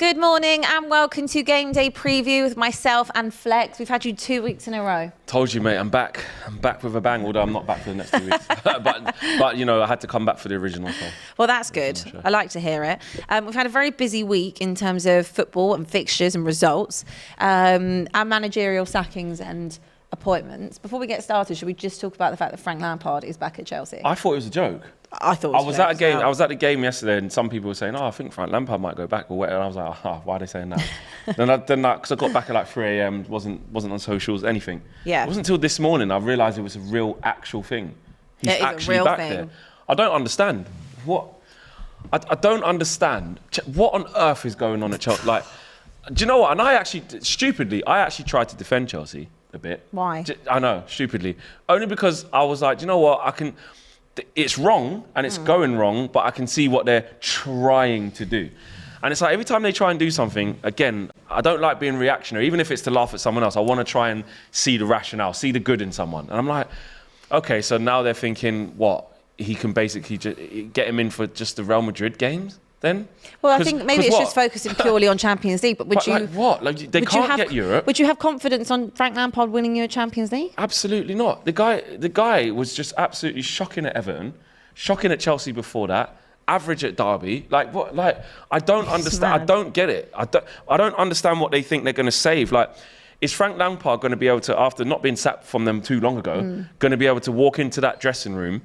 Good morning and welcome to Game Day preview with myself and Flex. We've had you 2 weeks in a row. Told you, mate. I'm back. I'm back with a bang. Although I'm not back for the next 2 weeks. but you know, I had to come back for the original. So. Well, that's good. I like to hear it. We've had a very busy week in terms of football and fixtures and results, and managerial sackings and appointments. Before we get started, should we just talk about the fact that Frank Lampard is back at Chelsea? I thought it was a joke. I thought it was at a game. I was at the game yesterday, and some people were saying, "Oh, I think Frank Lampard might go back or whatever." And I was like, "Oh, why are they saying that?" then because I got back at like 3 a.m. wasn't on socials, anything. Yeah. It wasn't until this morning I realised it was a real, actual thing. He's actually a real back thing. there. I don't understand what. I don't understand what on earth is going on at Chelsea. Like, do you know what? And I actually tried to defend Chelsea a bit. Why? I know, stupidly. Only because I was like, do you know what? It's wrong and it's going wrong, but I can see what they're trying to do. And it's like every time they try and do something, again, I don't like being reactionary. Even if it's to laugh at someone else, I want to try and see the rationale, see the good in someone. And I'm like, okay, so now they're thinking, what? He can basically just get him in for just the Real Madrid games then? Well, I think maybe it's just focusing purely on Champions League. But would you? Like what? Like they can't get Europe. Would you have confidence on Frank Lampard winning you a Champions League? Absolutely not. The guy was just absolutely shocking at Everton, shocking at Chelsea before that, average at Derby. Like what? Like I don't understand. I don't get it. I don't understand what they think they're going to save. Like, is Frank Lampard going to be able to, after not being sacked from them too long ago, going to be able to walk into that dressing room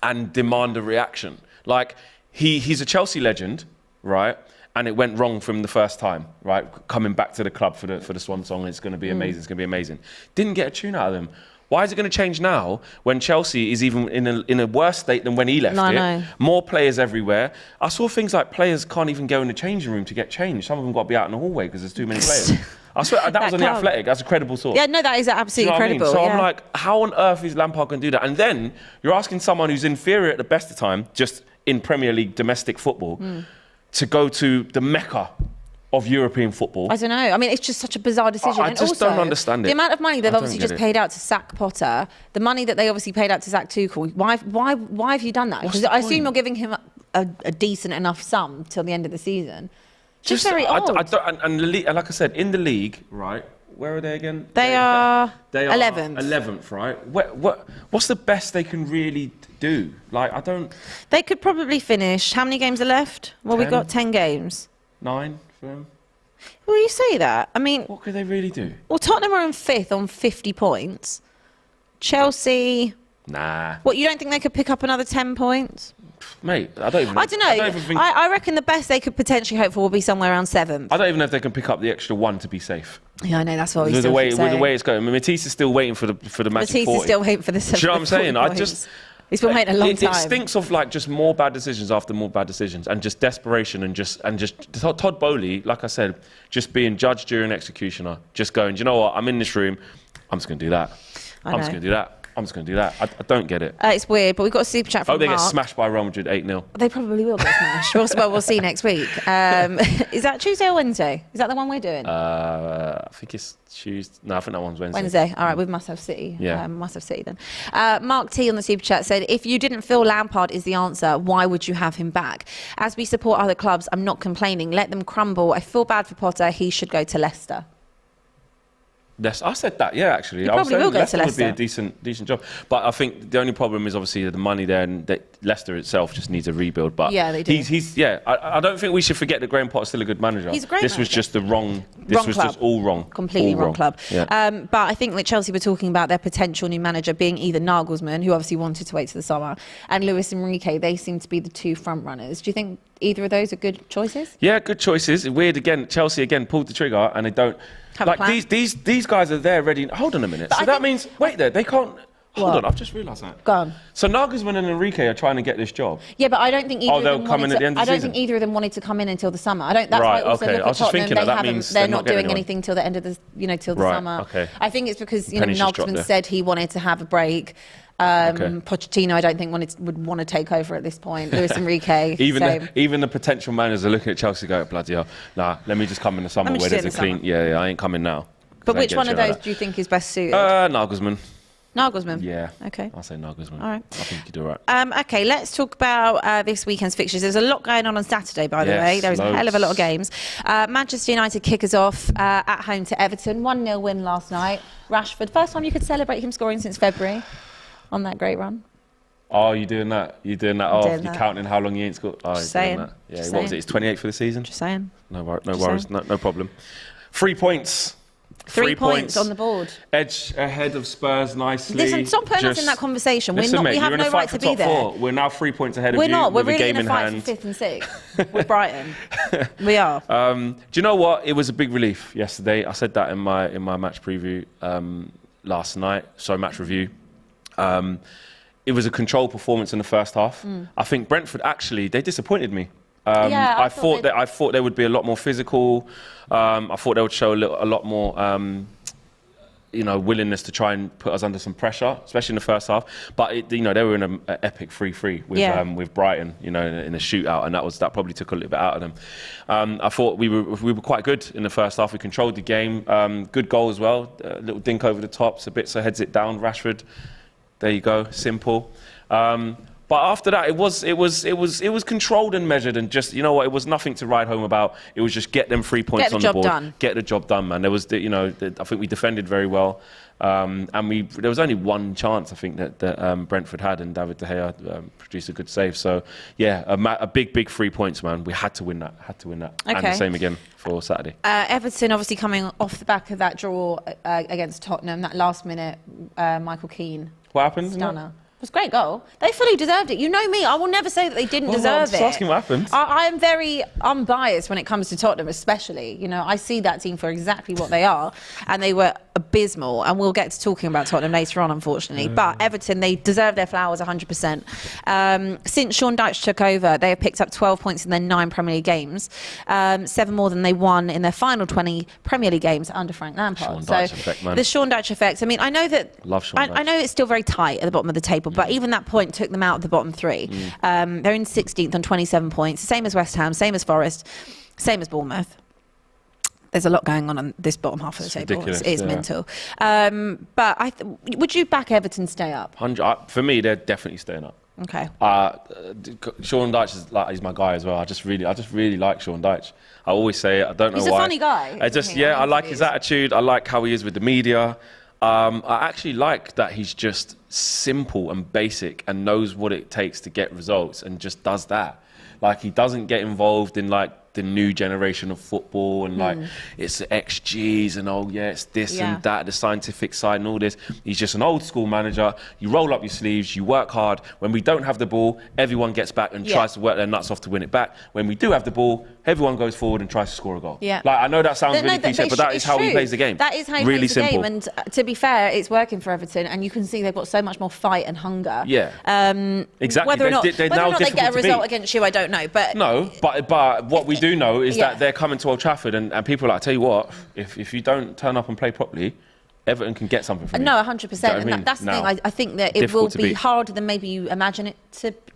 and demand a reaction? Like. He's a Chelsea legend, right? And it went wrong from the first time, right? Coming back to the club for the Swan Song, it's going to be amazing. It's going to be amazing. Didn't get a tune out of them. Why is it going to change now when Chelsea is even in a worse state than when he left it? No. More players everywhere. I saw things like players can't even go in the changing room to get changed. Some of them got to be out in the hallway because there's too many players. I swear that was on The Athletic. That's a credible source. Yeah, no, that is absolutely credible. So I'm like, how on earth is Lampard going to do that? And then you're asking someone who's inferior at the best of time, just in Premier League domestic football, to go to the mecca of European football. I don't know. I mean, it's just such a bizarre decision. I just don't understand it. The amount of money they've obviously just paid out to sack Potter, the money that they obviously paid out to sack Tuchel, why have you done that? Because I assume you're giving him a decent enough sum till the end of the season. Just very odd. And like I said, in the league, right, where are they again? They are 11th. 11th, right? What's the best they can really do? Like, I don't... They could probably finish... How many games are left? Well, 10. we've got 10 games. 9 for them. Well, you say that. I mean... What could they really do? Well, Tottenham are in 5th on 50 points. Chelsea... Nah. What, you don't think they could pick up another 10 points? Mate, I don't know. I reckon the best they could potentially hope for will be somewhere around 7th. I don't even know if they can pick up the extra 1 to be safe. Yeah, I know, that's what we with still keep saying. With the way it's going. I mean, Matisse is still waiting for the magic 40. Matisse is still waiting for the 7th. Do you know what I'm saying? He's been waiting a long time. It stinks of like just more bad decisions after more bad decisions and just desperation and just Todd Bowley, like I said, just being judge, jury and executioner, just going, do you know what, I'm in this room, I'm just going to do that. I'm just going to do that. I'm just going to do that. I don't get it. It's weird, but we've got a super chat from Mark. They get smashed by Real Madrid 8-0. They probably will get smashed. Well, we'll see next week. Is that Tuesday or Wednesday? Is that the one we're doing? I think it's Tuesday. No, I think that one's Wednesday. Wednesday. All right, we must have City. Yeah. Must have City then. Mark T on the super chat said, if you didn't feel Lampard is the answer, why would you have him back? As we support other clubs, I'm not complaining. Let them crumble. I feel bad for Potter. He should go to Leicester. Yes, I said that, yeah, actually. He probably will go to Leicester. Would be a decent job. But I think the only problem is obviously the money there, and that Leicester itself just needs a rebuild. But yeah, they do. I don't think we should forget that Graham Potter's still a good manager. He's a great manager. Was just the wrong... This was just all wrong. Completely wrong club. Yeah. But I think that Chelsea were talking about their potential new manager being either Nagelsmann, who obviously wanted to wait till the summer, and Luis Enrique. They seem to be the two front runners. Do you think either of those are good choices? Yeah, good choices. Weird again. Chelsea again pulled the trigger and they don't... These guys are there ready. Hold on a minute. So that means they can't. Hold on, I've just realised that. Go on. So Nagelsmann and Enrique are trying to get this job. Yeah, but I don't think either. They'll come in at the end of the season. I don't think either of them wanted to come in until the summer. That's why I also look at Tottenham. They're not doing anything till the end of the till the summer. Okay. I think it's because Nagelsmann said he wanted to have a break. Pochettino, I don't think would want to take over at this point. Luis Enrique, even the potential managers are looking at Chelsea, go bloody hell. Nah, let me just come in the summer where there's a clean. Yeah, I ain't coming now. But which one of those do you think is best suited? Nagelsmann. Nagelsmann? Yeah. Okay. I'll say Nagelsmann. All right. I think you do right. Okay, let's talk about this weekend's fixtures. There's a lot going on Saturday, by the way. There's a hell of a lot of games. Manchester United kick us off at home to Everton. 1-0 win last night. Rashford, first time you could celebrate him scoring since February on that great run. Oh, you doing that? You doing that? Oh, you're counting how long he ain't scored? Oh, Just saying. Doing that. Yeah, what was it? It's 28 for the season? Just saying. No worries. No problem. 3 points. 3 points on the board. Edge ahead of Spurs nicely. Listen, stop putting us in that conveation. We have no right to be there. 4. We're now 3 points ahead of you. We're not. We're with really a game in a fight for 5th and 6th with Brighton. We are. Do you know what? It was a big relief yesterday. I said that in my match preview last night. So match review. It was a controlled performance in the first half. I think Brentford actually they disappointed me. I thought they would be a lot more physical. I thought they would show a lot more, willingness to try and put us under some pressure, especially in the first half. But they were in an epic 3-3 with Brighton, in a shootout, and that probably took a little bit out of them. I thought we were quite good in the first half. We controlled the game. Good goal as well. A little dink over the top. Sabitzer heads it down. Rashford. There you go. Simple. But after that, it was controlled and measured, and just it was nothing to write home about. It was just get them 3 points on the board, get the job done, man. There was, I think we defended very well, and there was only one chance I think that Brentford had, and David De Gea produced a good save. So yeah, a big 3 points, man. We had to win that. Okay. And the same again for Saturday. Everton obviously coming off the back of that draw against Tottenham, that last minute Michael Keane. What happened? Stunner. It was a great goal. They fully deserved it. You know me. I will never say that they didn't deserve it. I'm just asking what happened. I am very unbiased when it comes to Tottenham, especially. I see that team for exactly what they are, and they were abysmal. And we'll get to talking about Tottenham later on, unfortunately. But Everton, they deserve their flowers 100%. Since Sean Dyche took over, they have picked up 12 points in their 9 Premier League games, 7 more than they won in their final 20 Premier League games under Frank Lampard. Sean Dyche effect, man. The Sean Dyche effect. I mean, I know that. Love Sean Dyche. I know it's still very tight at the bottom of the table, but even that point took them out of the bottom 3. They're in 16th on 27 points, same as West Ham, same as Forest, same as Bournemouth. There's a lot going on this bottom half of the table. Ridiculous, it is mental. But would you back Everton stay up? 100. For me, they're definitely staying up. Okay. Sean Dyche he's my guy as well. I just really like Sean Dyche. I always say it. I don't know why. He's a funny guy. I like his attitude. I like how he is with the media. I actually like that he's just simple and basic and knows what it takes to get results and just does that. Like, he doesn't get involved in the new generation of football and it's the XGs and it's this and that, the scientific side and all this. He's just an old school manager. You roll up your sleeves, you work hard. When we don't have the ball, everyone gets back and tries to work their nuts off to win it back. When we do have the ball, everyone goes forward and tries to score a goal. Yeah. I know that sounds really cliche, but that is how he plays the game. That is how he really plays the simple. game. And to be fair, it's working for Everton, and you can see they've got so much more fight and hunger. Yeah. Whether Exactly. or not they get a result beat. against you, I don't know. But what we do know is that they're coming to Old Trafford, and people are like, I tell you what, if you don't turn up and play properly, Everton can get something from you. No, 100%. And that's the thing. I think that it will be harder than maybe you imagine it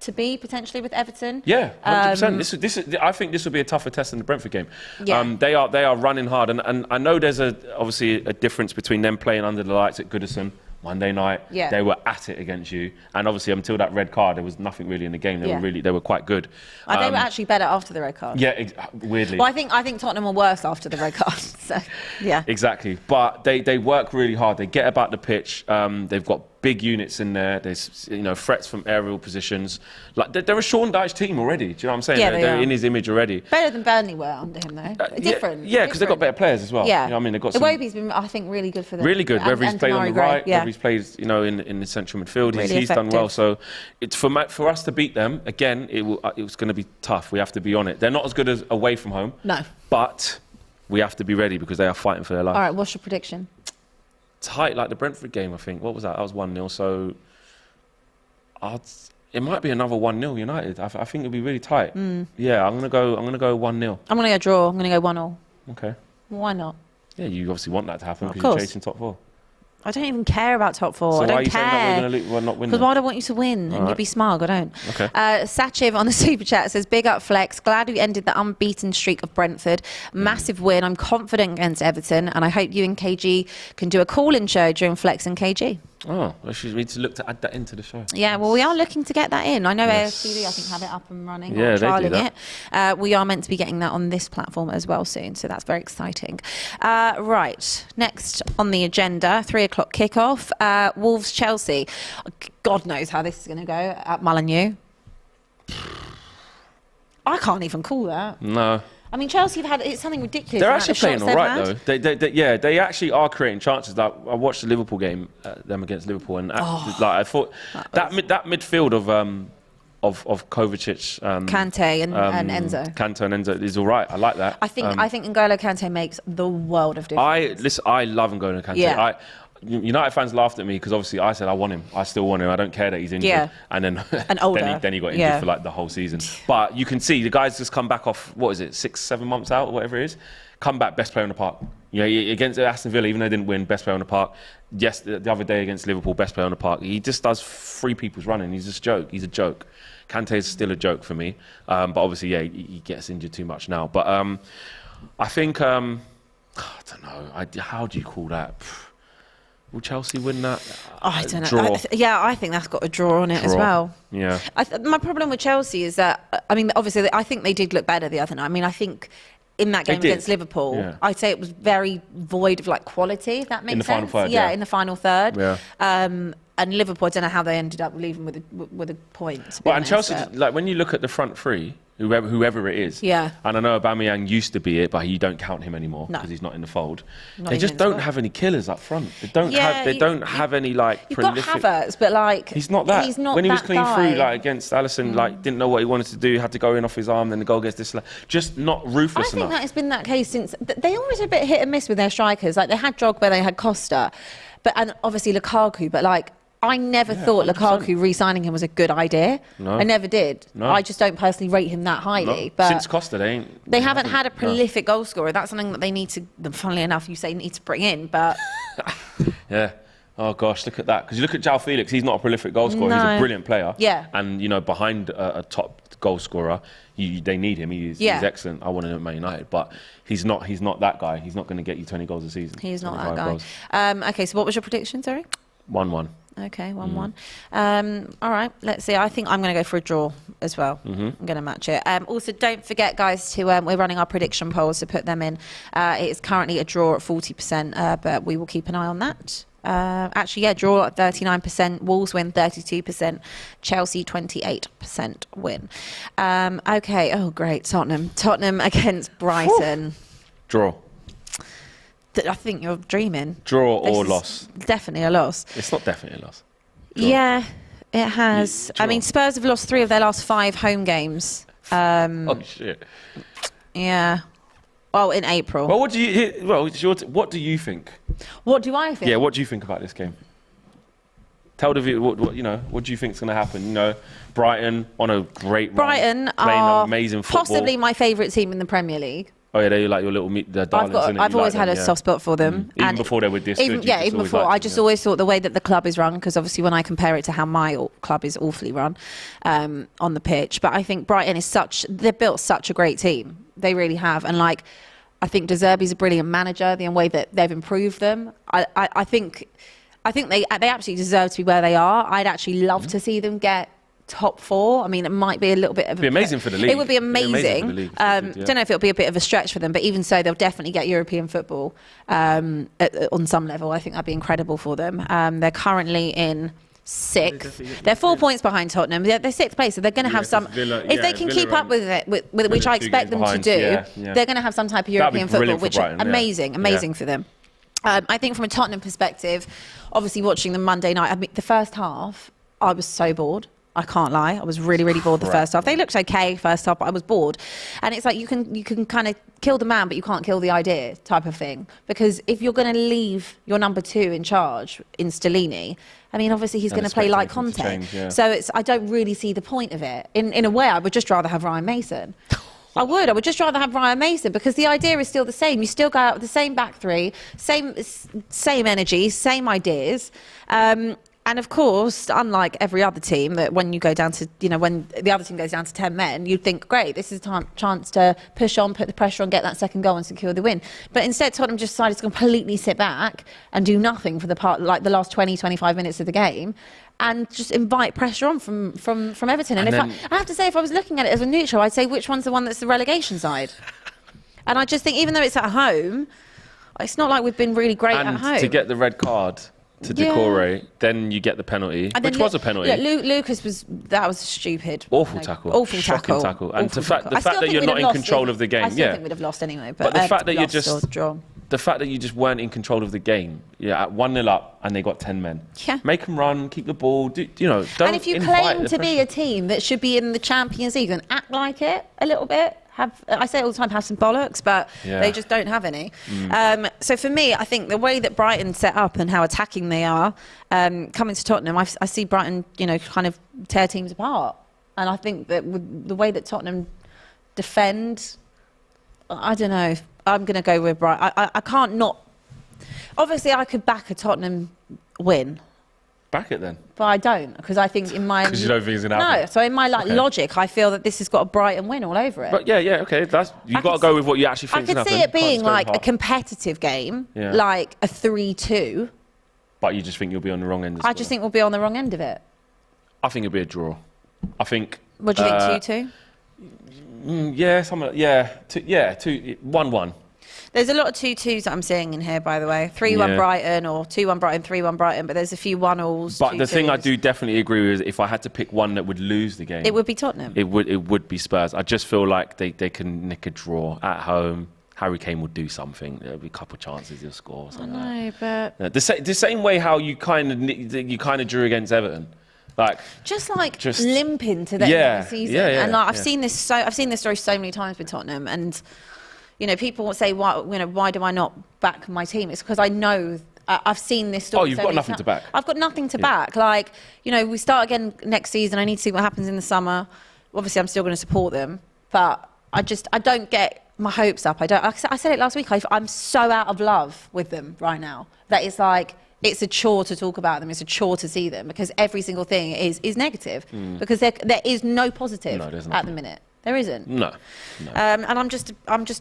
to be, potentially, with Everton. Yeah, 100%. I think this will be a tougher test than the Brentford game. Yeah. They are running hard. And I know there's obviously a difference between them playing under the lights at Goodison Monday night. Yeah. They were at it against you. And obviously, until that red card, there was nothing really in the game. They were quite good. They were actually better after the red card. Yeah, weirdly. Well, I think Tottenham were worse after the red card. So, yeah. Exactly. But they work really hard. They get about the pitch. They've got big units in there. There's threats from aerial positions. Like they're a Sean Dyche team already. Do you know what I'm saying? Yeah, they're in his image already. Better than Burnley were under him, though. Different. Yeah, because they've got better players as well. Yeah. You know what I mean, they've got Iwobi's been, I think, really good for them. Really good. Whether he's played on the right, yeah. whether he's played in the central midfield, Really he's done well. So it's for us to beat them again. It was going to be tough. We have to be on it. They're not as good as away from home. No. But we have to be ready because they are fighting for their life. All right. What's your prediction? Tight, like the Brentford game. I think. What was that? That was 1-0. So. It might be another 1-0 United. I think it'll be really tight. Yeah, I'm gonna go 1-0. I'm gonna go draw. I'm gonna go 1-0. Okay. Why not? Yeah, you obviously want that to happen because you're chasing top 4. I don't even care about top 4. So I don't why are you care. saying that we're not winning? Because I don't want you to win and you be smug. I don't. Okay. Sachiv on the super chat says, "Big up Flex. Glad we ended the unbeaten streak of Brentford. Massive win. I'm confident against Everton, and I hope you and KG can do a call-in show during Flex and KG." Oh, well, we need to look to add that into the show. Yeah, well, we are looking to get that in. I know AFTV, I think, have it up and running. Yeah, or they do trialling that. it. We are meant to be getting that on this platform as well soon, so that's very exciting. Right, next on the agenda, 3 o'clock kickoff, Wolves-Chelsea. God knows how this is going to go at Molineux. I can't even call that. No. I mean, Chelsea have had, it's something ridiculous. They're actually playing all right, though. They actually are creating chances. Like, I watched the Liverpool game, them against Liverpool, and I thought that midfield of Kovacic, Kante and Enzo. Kante and Enzo is all right. I like that. I think N'Golo Kante makes the world of difference. I love N'Golo Kante. Yeah. United fans laughed at me because obviously I said I want him. I still want him. I don't care that he's injured. Yeah. And then older. then he got injured for like the whole season. But you can see the guy's just come back off, 6-7 months out or whatever it is. Come back, best player in the park. You know, against Aston Villa, even though they didn't win, best player in the park. Yes, the other day against Liverpool, best player in the park. He just does free people's running. He's just a joke. He's a joke. Kante is still a joke for me. But obviously, yeah, he gets injured too much now. But I think, I don't know. How do you call that? Will Chelsea win that? I don't know. Draw. I think that's got a draw on it as well. Yeah. My problem with Chelsea is that, I mean, obviously, I think they did look better the other night. I mean, I think in that game against Liverpool, I'd say it was very void of like quality, if that makes sense. In the final third, yeah, in the final third. Yeah. And Liverpool, I don't know how they ended up leaving with a point. Well, and Chelsea, like when you look at the front three, whoever it is. Yeah. And I know Aubameyang used to be it, but you don't count him anymore because he's not in the fold. They just don't have any killers up front. They don't have any like prolific. You've got Havertz, but like he's not that. He's not when he was that clean guy. through like against Alisson, like didn't know what he wanted to do, had to go in off his arm, then the goal against this. Just not ruthless enough. I think that has been that case since they always a bit hit and miss with their strikers. Like they had Drogba, they had Costa, and obviously Lukaku, but like. I never thought 100%. Lukaku re-signing him was a good idea. No. I never did. No. I just don't personally rate him that highly. No. But since Costa, they haven't had a prolific goal scorer. That's something that they need to. Funnily enough, you say need to bring in, but yeah. Oh gosh, look at that. Because you look at João Felix, he's not a prolific goal scorer. He's a brilliant player. Yeah. And behind a top goal scorer, they need him. He's excellent. I want him at Man United, but he's not that guy. He's not going to get you 20 goals a season. He's not that guy. Okay, so what was your prediction, sorry? 1-1. Okay, 1-1. All right, let's see. I think I'm going to go for a draw as well. I'm going to match it. Also, don't forget, guys, to we're running our prediction polls, so put them in. It is currently a draw at 40%, but we will keep an eye on that. Draw at 39%, Wolves win 32%, Chelsea 28% win. Okay, oh great, Tottenham against Brighton. Draw. I think you're dreaming. Draw or loss? Definitely a loss. It's not definitely a loss. Draw. Yeah, it has. I mean, Spurs have lost 3 of their last 5 home games. Oh shit. Yeah. Well, in April. Well, what do you? What do you think? What do I think? Yeah, what do you think about this game? Tell the view. What do you think is going to happen? Brighton on a great Brighton run, playing amazing football. Possibly my favourite team in the Premier League. Oh yeah, they're like your little darlings. I've always had a soft spot for them. Even before they were this good. Even before. I just always thought the way that the club is run, because obviously when I compare it to how my club is awfully run on the pitch, but I think Brighton is they've built such a great team. They really have. And like, I think De Zerbi's a brilliant manager, the way that they've improved them. I think they absolutely deserve to be where they are. I'd actually love to see them get top 4. I mean, it might be a little bit of... It'd be amazing for the league. It would be amazing. Don't know if it'll be a bit of a stretch for them, but even so, they'll definitely get European football on some level. I think that'd be incredible for them. They're currently in 6th. They're 4 points behind Tottenham. They're 6th place, so they're going to have some... if they can keep up with it, which I expect them to do, they're going to have some type of European football, which is amazing for them. I think from a Tottenham perspective, obviously watching them Monday night, I mean, the first half, I was so bored. I can't lie. I was really, really bored the first half. They looked okay first half, but I was bored. And it's like you can kind of kill the man, but you can't kill the idea type of thing. Because if you're going to leave your number 2 in charge in Stellini, I mean, obviously he's going to play like Conte. So I don't really see the point of it. In a way, I would just rather have Ryan Mason. I would just rather have Ryan Mason, because the idea is still the same. You still go out with the same back 3, same energy, same ideas. And of course, unlike every other team, that when you go down to, when the other team goes down to 10 men, you'd think, great, this is a chance to push on, put the pressure on, get that second goal and secure the win. But instead, Tottenham just decided to completely sit back and do nothing for the last 20, 25 minutes of the game, and just invite pressure on from Everton. And I have to say, if I was looking at it as a neutral, I'd say which one's the one that's the relegation side. And I just think, even though it's at home, it's not like we've been really great at home. And to get the red card to Decore, then you get the penalty, which was a penalty. Lucas was stupid. Awful tackle. Awful Shocking tackle. And the fact that you're not in control of the game. I still think we'd have lost anyway. But the fact that you just weren't in control of the game, at 1-0 up and they got 10 men. Yeah. Make them run, keep the ball, don't. And if you claim to be a team that should be in the Champions League, then act like it a little bit. I say it all the time, have some bollocks, but they just don't have any. So for me, I think the way that Brighton set up and how attacking they are, coming to Tottenham, I see Brighton, kind of tear teams apart. And I think that with the way that Tottenham defend, I don't know. I'm going to go with Brighton. I can't not. Obviously, I could back a Tottenham win. Back it then. But I don't, because I think in my... Because you don't think it's going to happen? No, so in my logic, I feel that this has got a Brighton win all over it. But okay, you've got to go with what you actually think is going to happen. I could see it being like a competitive game, like a 3-2. But you just think you'll be on the wrong end of it? I just think we'll be on the wrong end of it. I think it'll be a draw. I think... What do you think, 2-2? Yeah, 1-1. There's a lot of 2-2s that I'm seeing in here, by the way. 3-1 Brighton or 2-1 Brighton, 3-1 Brighton, but there's a few 1-alls. But 2-2s. the thing I do definitely agree with is if I had to pick one that would lose the game, it would be Tottenham. It would be Spurs. I just feel like they can nick a draw at home. Harry Kane will do something. There'll be a couple of chances he'll score. I know, but the same way how you kind of drew against Everton. Just limping to the end of the season. And I've seen this story so many times with Tottenham, and people will say, why do I not back my team? It's because I know I've seen this story. Oh, you've got nothing to back. I've got nothing to back. We start again next season. I need to see what happens in the summer. Obviously, I'm still going to support them, but I don't get my hopes up. I said it last week. I'm so out of love with them right now that it's like, it's a chore to talk about them. It's a chore to see them, because every single thing is negative. Because there is no positive at the minute. There isn't. No. And I'm just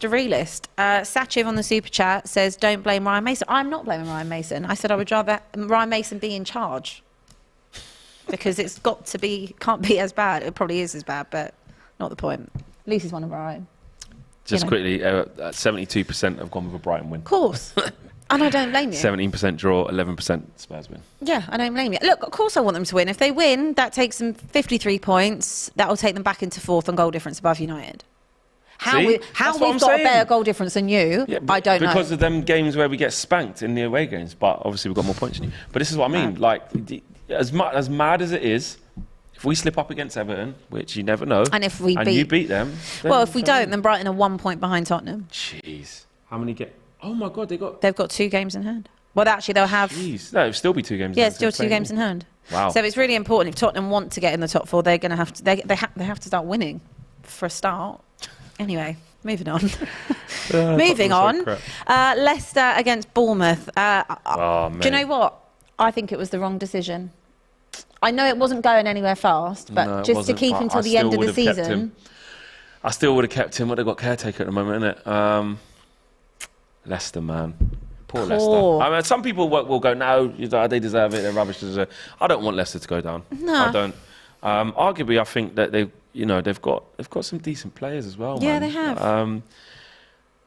a realist. Sachiv on the super chat says, "Don't blame Ryan Mason." I'm not blaming Ryan Mason. I said I would rather Ryan Mason be in charge, because it's can't be as bad. It probably is as bad, but not the point. At least he's one of our own. Just quickly, 72% have gone with a Brighton win. Of course. And I don't blame you. 17% draw, 11% Spurs win. Yeah, I don't blame you. Look, of course I want them to win. If they win, that takes them 53 points. That will take them back into fourth on goal difference above United. How we've got a better goal difference than you, I don't know. Because of them games where we get spanked in the away games, but obviously we've got more points than you. But this is what I mean. As mad as it is, if we slip up against Everton, which you never know, and if you beat them... Well, if we don't, then Brighton are 1 point behind Tottenham. Jeez. How many get... Oh my God, they've got 2 games in hand. Well, actually, they'll have... Jeez. No, it'll still be 2 games in hand. Yeah, still 2 games in hand. Wow. So it's really important. If Tottenham want to get in the top 4, they're going to have to... They have to start winning for a start. Anyway, moving on. Moving on. Leicester against Bournemouth. Do you know what? I think it was the wrong decision. I know it wasn't going anywhere fast, but just to keep until the end of the season... I still would have kept him, but they've got caretaker at the moment, innit? Leicester, man. Poor Leicester. I mean, some people will go, no, they deserve it, they're rubbish. I don't want Leicester to go down. No. I don't. Arguably, I think that they've got some decent players as well. Yeah, man. they have.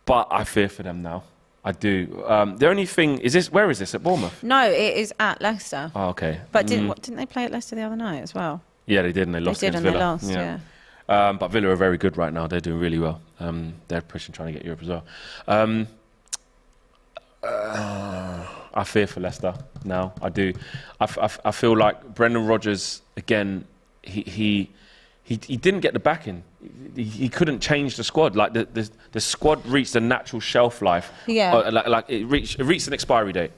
But I fear for them now. I do. The only thing is where is this, at Bournemouth? No, it is at Leicester. Oh, okay. But didn't they play at Leicester the other night as well? Yeah, they did, and they lost against Villa. They lost, yeah. But Villa are very good right now. They're doing really well. They're pushing, trying to get Europe as well. I fear for Leicester now. I do. I feel like Brendan Rodgers again. He didn't get the backing. He couldn't change the squad. Like the squad reached a natural shelf life. Yeah. Like it reached an expiry date.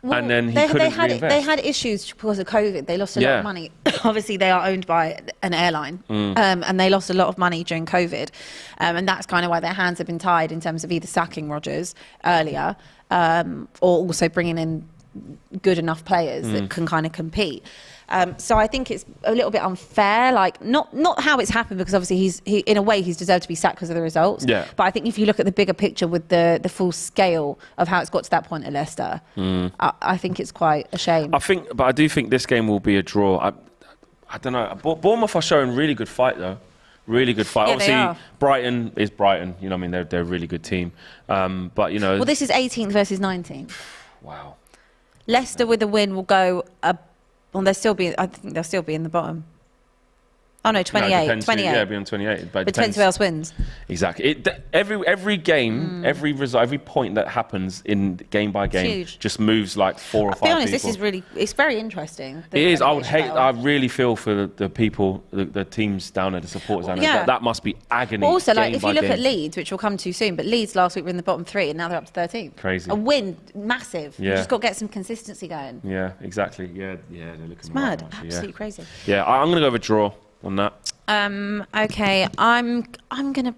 Well, and then he couldn't reinvest. They had issues because of COVID. They lost a lot of money. Obviously, they are owned by an airline, and they lost a lot of money during COVID, and that's kind of why their hands have been tied in terms of either sacking Rodgers earlier, or also bringing in good enough players that can kind of compete. So I think it's a little bit unfair, like not how it's happened, because obviously in a way he's deserved to be sacked because of the results. Yeah. But I think if you look at the bigger picture with the full scale of how it's got to that point at Leicester, I think it's quite a shame. But I do think this game will be a draw. I don't know. Bournemouth are showing really good fight though. Really good fight. Yeah, Obviously, they are. Brighton is Brighton. You know what I mean? They're a really good team. But you know. Well, this is 18th versus 19th. Wow. Leicester with a win will go. Well, I think they'll still be in the bottom. Oh no, 28. No, it depends 28. Yeah, it'll be on 28. But It depends who else wins. Exactly. Every game, every result, every point that happens in game by game Huge. just moves like 4 or 5 To be honest, people. it's very interesting. It is. I really feel for the people, the teams down there, the supporters down there. Yeah. That must be agony. But also, like game if by you look game. at Leeds, which we'll come to soon, but Leeds last week were in the bottom 3 and now they're up to 13th. Crazy. A win, massive. You Yeah. just got to get some consistency going. Yeah, exactly. Yeah, they're looking. It's mad, actually, absolutely crazy. Yeah, I'm gonna go with a draw on that. Okay, I'm gonna.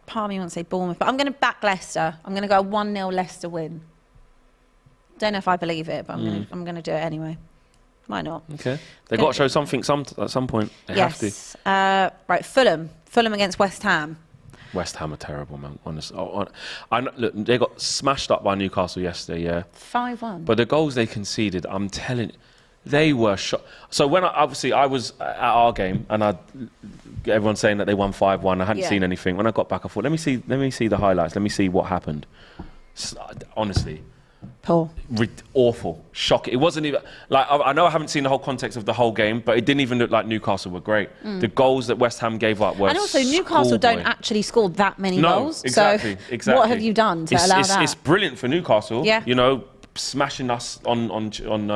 Part of me wants to say Bournemouth, but I'm gonna back Leicester. I'm gonna go 1-0 Leicester win. Don't know if I believe it, but I'm gonna do it anyway. Why not? Okay, they've got to show something at some point. They have to. Right, Fulham against West Ham. West Ham are terrible, man. Honestly, look, they got smashed up by Newcastle yesterday. Yeah, 5-1. but the goals they conceded, I'm telling you, they were shot. So when I was at our game and everyone's saying that they won 5-1. I hadn't seen anything. When I got back, I thought, let me see the highlights. Let me see what happened. Honestly, Poor. awful, shocking. It wasn't even like I know I haven't seen the whole context of the whole game, but it didn't even look like Newcastle were great. The goals that West Ham gave up were And also, Newcastle don't actually score that many goals. Exactly, so exactly. what have you done to allow that? It's brilliant for Newcastle. Yeah. You know, smashing us on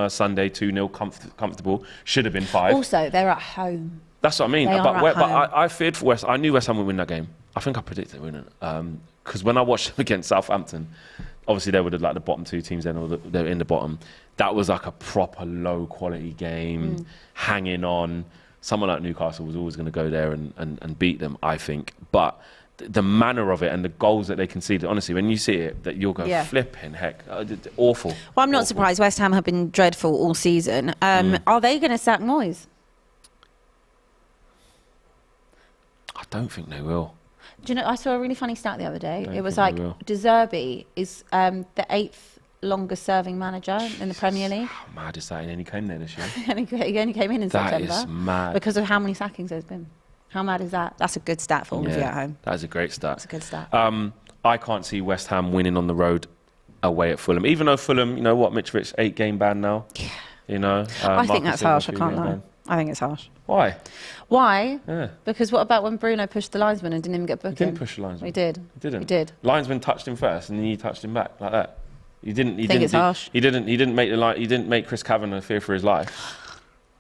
Sunday 2-0 comfortable. Should have been 5. Also, they're at home. That's what I mean. They are at home. I feared for West. I knew West Ham would win that game. I think I predicted winning. Because when I watched them against Southampton, obviously they were the bottom 2 teams then, or they were in the bottom. That was like a proper low quality game, hanging on. Someone like Newcastle was always going to go there and beat them, I think. But the manner of it and the goals that they conceded, honestly, when you see it, that you'll go, flipping heck, awful. Well, I'm not surprised. West Ham have been dreadful all season. Are they going to sack Moyes? I don't think they will. Do you know, I saw a really funny stat the other day. It was like, De Zerbi is the 8th longest serving manager in the Premier League. How mad is that? And then he came there this year. He only came in September. That is mad. Because of how many sackings there's been. How mad is that? That's a good stat for all of you at home. That is a great stat. That's a good stat. I can't see West Ham winning on the road away at Fulham. Even though Fulham, you know what, Mitrovic, 8-game ban now. Yeah. You know. I think that's harsh. I can't lie. I think it's harsh. Why? Why? Yeah. Because what about when Bruno pushed the linesman and didn't even get booked? He didn't push the linesman. He did. He didn't. He did. Linesman touched him first, and then he touched him back like that. He didn't. I think it's harsh. He didn't make Chris Kavanagh fear for his life.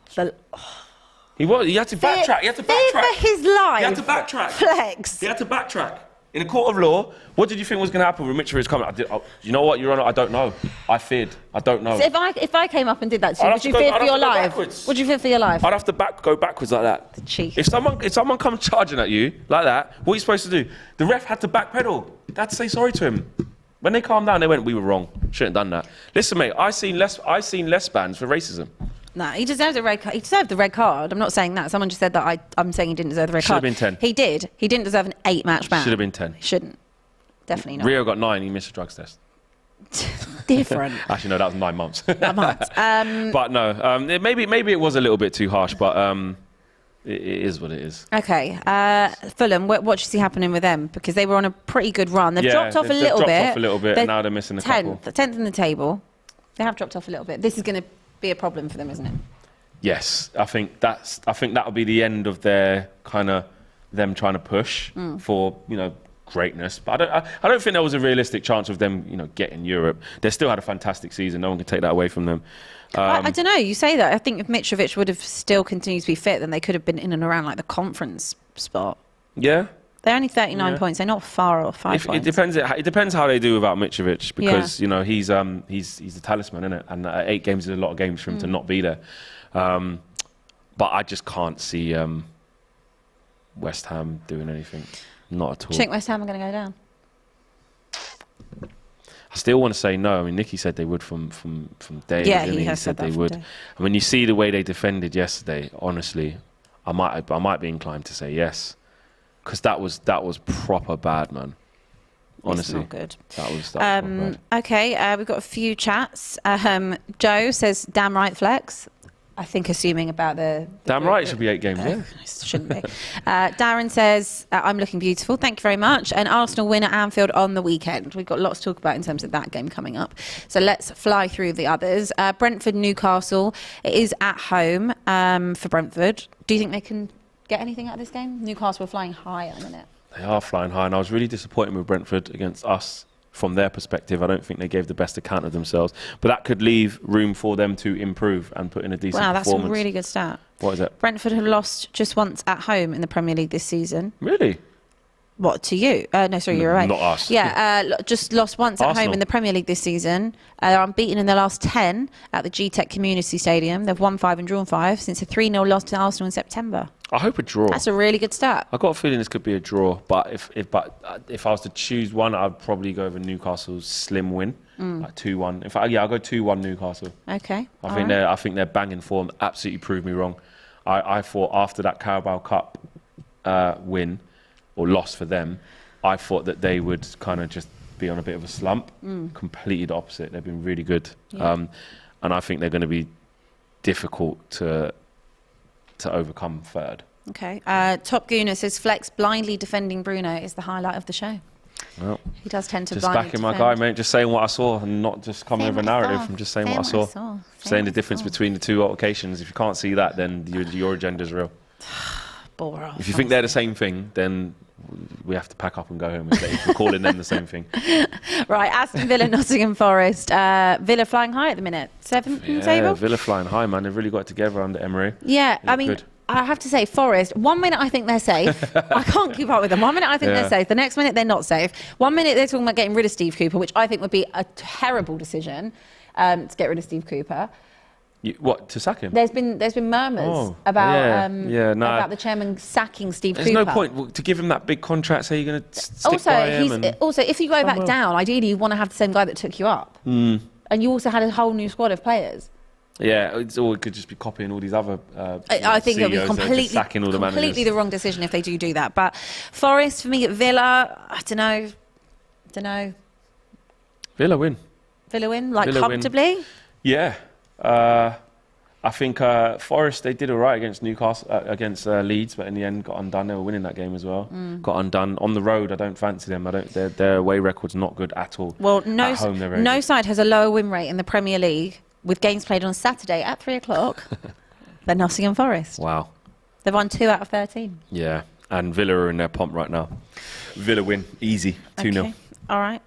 He had to backtrack. He had to backtrack. Fear for his life. He had to backtrack. Flex. He had to backtrack. In a court of law, what did you think was going to happen with Mitrovic coming? You know what, Your Honour? I don't know. I feared. I don't know. So if I came up and did that to you, would you fear for your life? Would you fear for your life? I'd have to go backwards like that. The cheek. If someone comes charging at you like that, what are you supposed to do? The ref had to backpedal. They had to say sorry to him. When they calmed down, they went, "We were wrong. Shouldn't have done that." Listen, mate, I seen less bans for racism. No, he deserved a red card. He deserved the red card. I'm not saying that. Someone just said that. I'm saying he didn't deserve the red card. Should have been 10. He did. He didn't deserve an 8-match ban. Should have been 10. He shouldn't. Definitely not. Rio got 9. He missed a drugs test. Different. Actually, no, that was 9 months. 9 months. But no, maybe it was a little bit too harsh, but it is what it is. Okay. Fulham, what do you see happening with them? Because they were on a pretty good run. They've dropped off a little bit. And now they're missing a couple. 10th in the table. They have dropped off a little bit. This is going to be a problem for them, isn't it? Yes, I think that'll be the end of their kind of them trying to push for greatness. But I don't think there was a realistic chance of them getting Europe. They still had a fantastic season. No one can take that away from them. I don't know. You say that. I think if Mitrovic would have still continued to be fit, then they could have been in and around like the conference spot. Yeah. They're only 39 points. They're not far off 5 points. It depends how they do without Mitrovic, because he's the talisman, isn't it? And 8 games is a lot of games for him to not be there. But I just can't see West Ham doing anything. Not at all. Do you think West Ham are going to go down? I still want to say no. I mean, Nicky said they would from day. Yeah, didn't he has said they that would. from day. And when you see the way they defended yesterday, honestly, I might be inclined to say yes, because that was proper bad, man. Honestly, it's not good. That was proper bad. Okay, we've got a few chats. Joe says, "Damn right, flex." I think assuming about the Damn right, it should be 8 games. Yeah, it shouldn't be. Darren says, "I'm looking beautiful. Thank you very much." And Arsenal win at Anfield on the weekend. We've got lots to talk about in terms of that game coming up. So let's fly through the others. Brentford, Newcastle. It is at home for Brentford. Do you think they can get anything out of this game? Newcastle are flying high at the minute. they are flying high, and I was really disappointed with Brentford against us. From their perspective, I don't think they gave the best account of themselves, but that could leave room for them to improve and put in a decent performance. Wow, that's a really good stat. What is it? Brentford have lost just once at home in the Premier League this season. Really? What, to you? No, sorry, you're right. Not us. Yeah, just lost once at Arsenal. home in the Premier League this season. They're unbeaten in their last 10 at the G-Tech Community Stadium. They've won 5 and drawn 5 since a 3-0 loss to Arsenal in September. I hope a draw. That's a really good stat. I got a feeling this could be a draw, but if I was to choose one, I'd probably go over Newcastle's slim win, like 2-1. In fact, yeah, I'll go 2-1 Newcastle. Okay. I think they're banging form. Absolutely proved me wrong. I thought after that Carabao Cup win or loss for them, I thought that they would kind of just be on a bit of a slump. Completely the opposite. They've been really good, and I think they're going to be difficult to overcome third. Okay. Top Gooner says Flex blindly defending Bruno is the highlight of the show. Well, he does tend to just blindly backing my defend. guy, mate. Just saying what I saw and not just coming with a narrative. I'm just saying what I saw. Saying the difference between the two altercations. If you can't see that, then your agenda's real. Bore off, if you think they're the same thing, then we have to pack up and go home if we're calling them the same thing. Right, Aston Villa, Nottingham Forest. Villa flying high at the minute. 7th in the table. Villa flying high, man. They've really got it together under Emery. Yeah, I mean, good. I have to say, Forest, 1 minute I think they're safe. I can't keep up with them. 1 minute I think they're safe. The next minute they're not safe. 1 minute they're talking about getting rid of Steve Cooper, which I think would be a terrible decision to get rid of Steve Cooper. To sack him? There's been murmurs about the chairman sacking Steve Cooper. There's no point to give him that big contract. So you're going to stick by him. Also, if you go back down, ideally you want to have the same guy that took you up. And you also had a whole new squad of players. Yeah, it could just be copying all these other. I think it'll be completely the wrong decision if they do that. But Forest for me at Villa, I don't know. Villa win. Like comfortably. Win. Yeah. I think Forest, they did all right against Newcastle, against Leeds, but in the end got undone. They were winning that game as well. Got undone on the road. I don't fancy them. Their away record's not good at all. Well, no side has a lower win rate in the Premier League with games played on Saturday at 3:00 than Nottingham Forest. Wow. They've won 2 out of 13. Yeah, and Villa are in their pomp right now. Villa win easy 2-0. Okay. All right.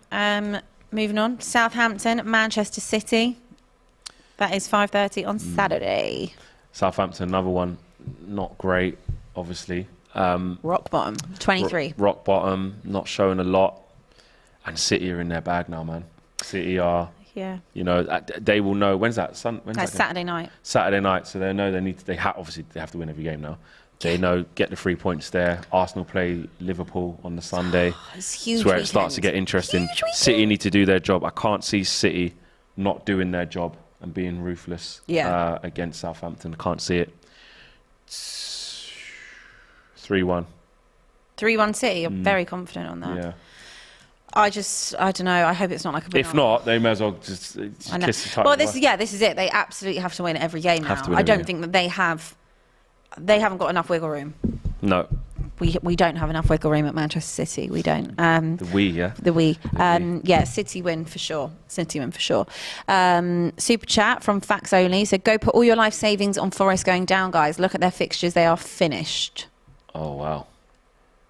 Moving on. Southampton, Manchester City. That is 5:30 on Saturday. Southampton, another one, not great, obviously. Rock bottom, 23. Rock bottom, not showing a lot. And City are in their bag now, man. City are, they will know. When's that? That's Saturday night. Saturday night, so they know they have to win every game now. They know, get the 3 points there. Arsenal play Liverpool on the Sunday. It's huge. It's where it starts to get interesting. City need to do their job. I can't see City not doing their job and being ruthless against Southampton. I can't see it. 3-1. 3-1 City. You're very confident on that. Yeah. I don't know. I hope it's not like a banana. If not, they may as well just kiss the title. Well, this is it. They absolutely have to win every game now. I don't think that they haven't got enough wiggle room. No. We don't have enough wiggle room at Manchester City. We don't. The we. City win for sure. Super chat from Facts Only said, "Go put all your life savings on Forest going down, guys. Look at their fixtures; they are finished." Oh wow!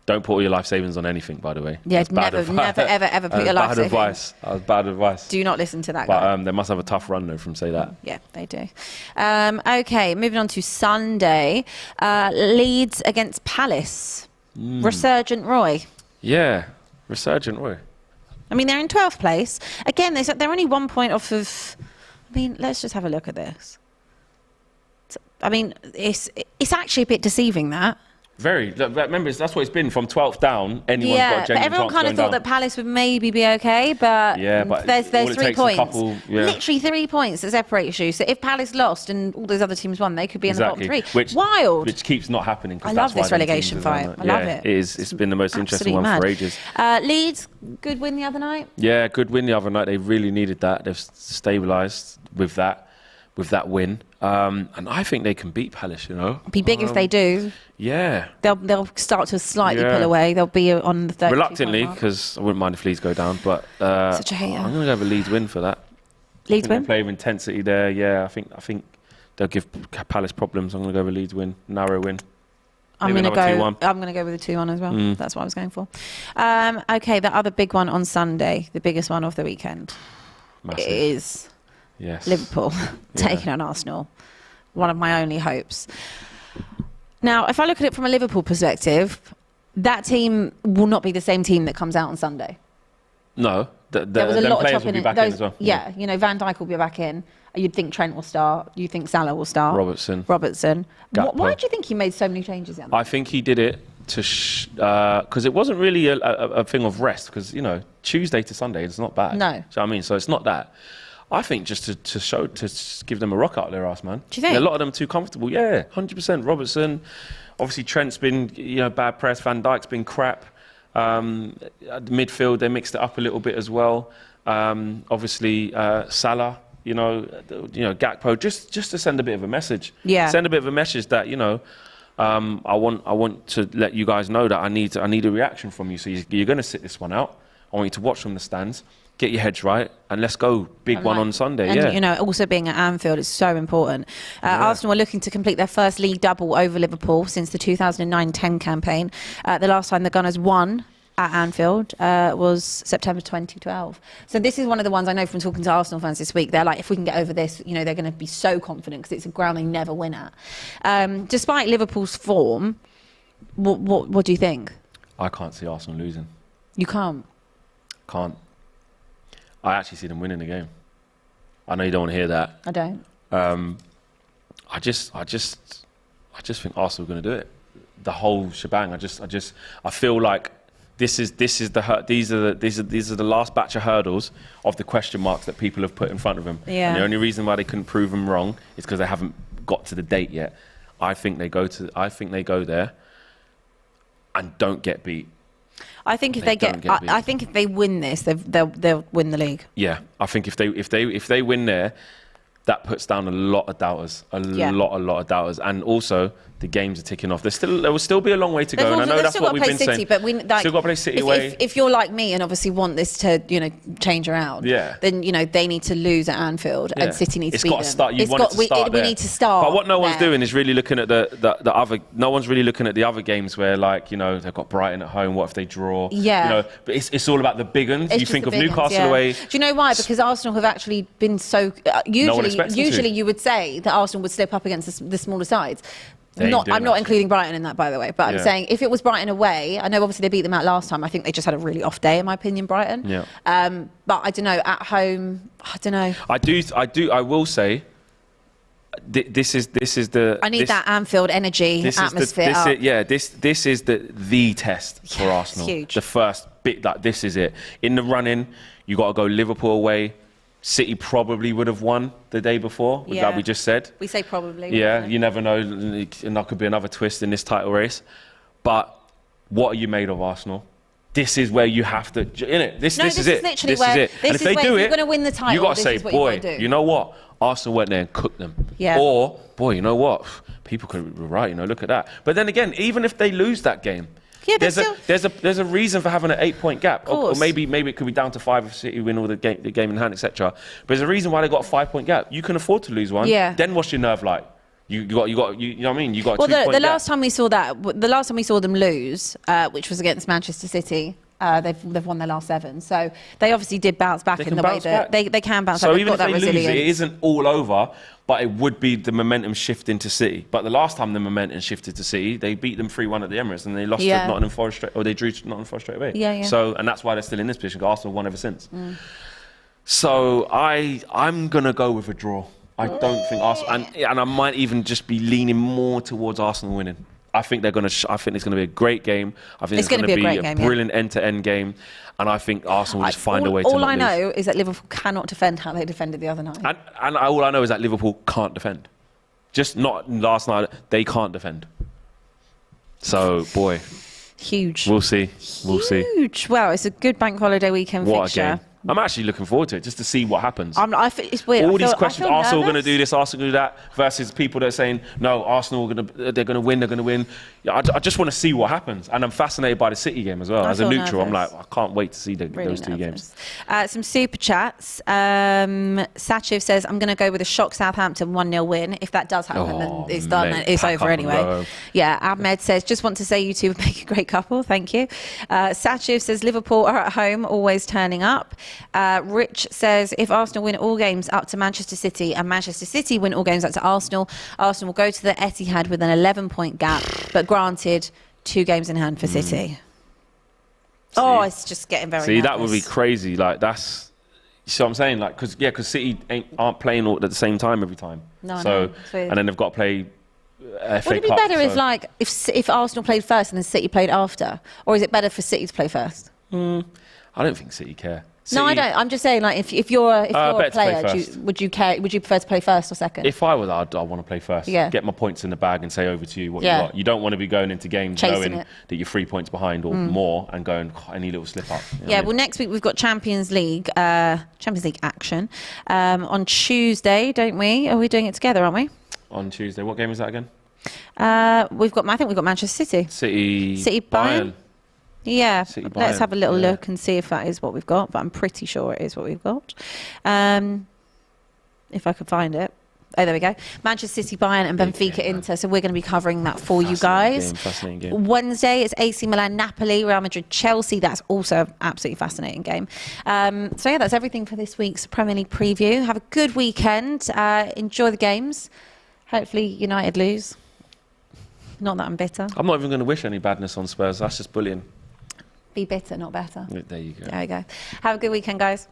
Don't put all your life savings on anything, by the way. Yeah, never, ever put your life savings. That was bad advice. Do not listen to that guy. But they must have a tough run though from say that. Yeah, they do. Okay, moving on to Sunday. Leeds against Palace. Resurgent Roy. Yeah, Resurgent Roy. I mean, they're in 12th place. Again, they're only 1 point off of... I mean, let's just have a look at this. I mean, it's actually a bit deceiving, that. Very. Remember, that's what it's been from 12th down. Anyone's got a but genuine everyone chance kind of going thought down. that Palace would maybe be okay, but, but there's all it 3 takes is a points. couple, Literally 3 points that separates you. So if Palace lost and all those other teams won, they could be in the bottom 3. Wild. Which keeps not happening. I love this relegation fight. I love it. It is. It's been the most interesting one for ages. Leeds, good win the other night. Yeah, good win the other night. They really needed that. They've stabilised with that win. And I think they can beat Palace, Be big if they do. Yeah. They'll start to slightly pull away. They'll be on the 30. Reluctantly, because I wouldn't mind if Leeds go down, but such a hater. I'm going to go with Leeds win for that. Leeds win? They play with intensity there. Yeah, I think they'll give Palace problems. I'm going to go with Leeds win. Narrow win. I'm going to go with a 2-1 as well. That's what I was going for. Okay, the other big one on Sunday, the biggest one of the weekend, Massive. is Liverpool taking on Arsenal. One of my only hopes. Now, if I look at it from a Liverpool perspective, that team will not be the same team that comes out on Sunday. No, there was a lot of players will be back in as well. Yeah, Van Dijk will be back in. You'd think Trent will start. You think Salah will start. Robertson. Why do you think he made so many changes? I think he did it to because it wasn't really a thing of rest. Because Tuesday to Sunday is not bad. No. So I mean, so it's not that. I think just to give them a rock out their ass, man. Do you think? Yeah, a lot of them too comfortable. Yeah, 100%. Robertson. Obviously, Trent's been bad press. Van Dijk's been crap. At the midfield, they mixed it up a little bit as well. Obviously, Salah. Gakpo, just to send a bit of a message. Yeah. Send a bit of a message that I want to let you guys know that I need a reaction from you. So you're going to sit this one out. I want you to watch from the stands. Get your heads right and let's go. Big one on Sunday. And, also being at Anfield is so important. Arsenal are looking to complete their first league double over Liverpool since the 2009-10 campaign. The last time the Gunners won at Anfield was September 2012. So this is one of the ones I know from talking to Arsenal fans this week. They're like, if we can get over this, they're going to be so confident because it's a ground they never win at. Despite Liverpool's form, what do you think? I can't see Arsenal losing. You can't? Can't. I actually see them winning the game. I know you don't want to hear that. I don't. I just think Arsenal are going to do it. The whole shebang. I feel like these are the last batch of hurdles of the question marks that people have put in front of them. Yeah. And the only reason why they couldn't prove them wrong is because they haven't got to the date yet. I think they go there and don't get beat. I think if I think if they win this, they'll win the league. Yeah, I think if they win there, that puts down a lot of doubters, a lot of doubters, and also the games are ticking off. There will still be a long way to go, and I know that's what we've been saying. But still got to play City away. If you're like me and obviously want this to change around, then they need to lose at Anfield, and City needs to beat them. It's got to start. We need to start. But what no one's doing is really looking at the other. No one's really looking at the other games where they've got Brighton at home. What if they draw? Yeah. But it's all about the big ones. You think of Newcastle away. Do you know why? Because Arsenal have actually been so. Usually you would say that Arsenal would slip up against the smaller sides. I'm not including Brighton in that, by the way. But I'm saying if it was Brighton away, I know obviously they beat them out last time. I think they just had a really off day, in my opinion, Brighton. Yeah. But I don't know. At home, I don't know. I will say. This is the. I need that Anfield energy atmosphere. This is the test for Arsenal. It's huge. The first bit. This is it. In the running, you got to go Liverpool away. City probably would have won the day before, like we just said. We say probably. Yeah, you never know. And that could be another twist in this title race. But what are you made of, Arsenal? This is where you have to. This is it. This is where and if they do it, you're going to win the title. You got to say, boy, you know what? Arsenal went there and cooked them. Yeah. Or, boy, you know what? People could be right. Look at that. But then again, even if they lose that game. Yeah, there's a reason for having an 8-point gap, or maybe it could be down to 5 if City win all the game in hand, etc. But there's a reason why they got a 5-point gap. You can afford to lose one. Yeah. Then what's your nerve like? You know what I mean? You got a 2-point gap. The last time we saw them lose, which was against Manchester City. They've won their last 7, so they obviously did bounce back in the way that they can bounce back. So even if they lose, it isn't all over, but it would be the momentum shifting to City. But the last time the momentum shifted to City, they beat them 3-1 at the Emirates, and they lost to N.Forest or they drew to N.Forest straight away. Yeah. So and that's why they're still in this position. Arsenal won ever since. So I'm gonna go with a draw. I don't think Arsenal, and I might even just be leaning more towards Arsenal winning. I think they're going to. I think it's going to be a great game. I think It's going to be a great game, brilliant end-to-end game, and I think Arsenal will just find a way to not lose. All I know is that Liverpool cannot defend how they defended the other night. And all I know is that Liverpool can't defend. Just not last night. They can't defend. So, boy. Huge. We'll see. We'll see. Huge. Well, it's a good bank holiday weekend What fixture. a game. I'm actually looking forward to it, just to see what happens. It's weird. All these questions, Arsenal are going to nervous. do this, Arsenal going to do that, versus people that are saying, no, Arsenal, they're going to win. Yeah, I just want to see what happens. And I'm fascinated by the City game as well. I As a feel neutral, nervous. I'm like, I can't wait to see Really those two nervous. games. Some super chats. Sachiv says, I'm going to go with a shock Southampton 1-0 win. If that does happen, then it's done. Mate, It's pack over up and anyway. go. Yeah, Ahmed says, just want to say you two would make a great couple. Thank you. Sachiv says, Liverpool are at home, always turning up. Rich says, if Arsenal win all games up to Manchester City and Manchester City win all games up to Arsenal, Arsenal will go to the Etihad with an 11-point gap, but granted, 2 games in hand for City. It's just getting very nervous. That would be crazy. Like, that's... You see what I'm saying? Like, because City aren't playing all at the same time every time. No, it's weird. And then they've got to play FA Would it be Cup, better so- if Arsenal played first and then City played after? Or is it better for City to play first? I don't think City care. No, I don't. I'm just saying, like, if you're a better to play player, first. would you prefer to play first or second? If I was, I'd want to play first. Yeah. Get my points in the bag and say over to you what Yeah. you got. You don't want to be going into games Chasing knowing it. that you're 3 points behind or more and going, any little slip up. You know what I mean? Well, next week we've got Champions League action on Tuesday, don't we? Are we doing it together, aren't we? On Tuesday. What game is that again? I think we've got Manchester City. City Bayern? Yeah, City, let's Bayern. have a little Yeah. look and see if that is what we've got, but I'm pretty sure it is what we've got. If I could find it. Oh, there we go. Manchester City, Bayern and Benfica, Inter. So we're going to be covering that for you guys. Fascinating game. Wednesday, it's AC Milan, Napoli, Real Madrid, Chelsea. That's also an absolutely fascinating game. That's everything for this week's Premier League preview. Have a good weekend. Enjoy the games. Hopefully United lose. Not that I'm bitter. I'm not even going to wish any badness on Spurs. That's just bullying. Be bitter, not better. There you go. There we go. Have a good weekend, guys.